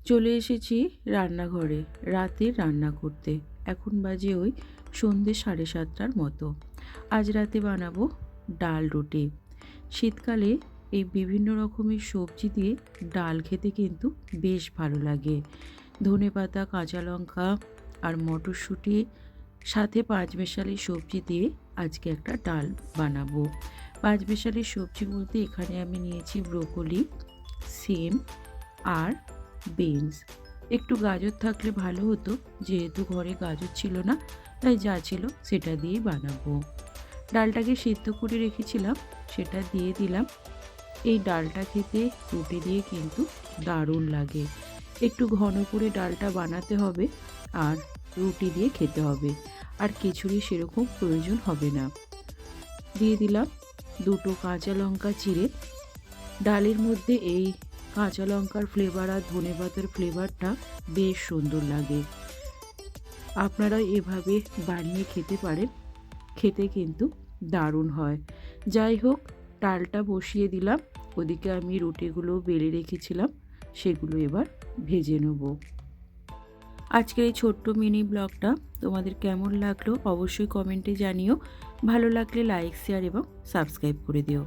চলে এসেছি রান্নাঘরে রাতে রান্না করতে। এখন বাজে ওই সন্ধ্যে 7:30টার মতো। আজ রাতে বানাবো ডাল রুটি। শীতকালে এই বিভিন্ন রকমের সবজি দিয়ে ডাল খেতে কিন্তু বেশ ভালো লাগে। ধনেপাতা, কাঁচা লঙ্কা আর মটরশুঁটি সাথে পাঁচমেশালি সবজি দিয়ে আজকে একটা ডাল বানাবো। পাঁচমেশালি সবজি বলতে এখানে আমি নিয়েছি ব্রোকলি, সিম আর বিনস। একটু গাজর থাকলে ভালো হতো, যেহেতু ঘরে গাজর ছিল না, তাই যা ছিল সেটা দিয়েই বানাবো। ডালটাকে সিদ্ধ করে রেখেছিলাম, সেটা দিয়ে দিলাম। এই ডালটা খেতে রুটি দিয়ে কিন্তু দারুণ লাগে। একটু ঘন করে ডালটা বানাতে হবে আর রুটি দিয়ে খেতে হবে, আর খিচুড়ি সেরকম প্রয়োজন হবে না। দিয়ে দিলাম দুটো কাঁচা লঙ্কা চিড়ে। ডালের মধ্যে এই কাঁচা লঙ্কার ফ্লেভার আর ধনেপাতার ফ্লেভারটা বেশ সুন্দর লাগে। আপনারা এভাবে বানিয়ে খেতে পারেন, খেতে কিন্তু দারুণ হয়। যাই হোক, ডালটা বসিয়ে দিলাম। ওদিকে আমি রুটিগুলো বেলে রেখেছিলাম, সেগুলো এবার ভেজে নেব। আজকের এই ছোট্ট মিনি ব্লগটা তোমাদের কেমন লাগলো অবশ্যই কমেন্টে জানিও। ভালো লাগলে লাইক, শেয়ার এবং সাবস্ক্রাইব করে দিও।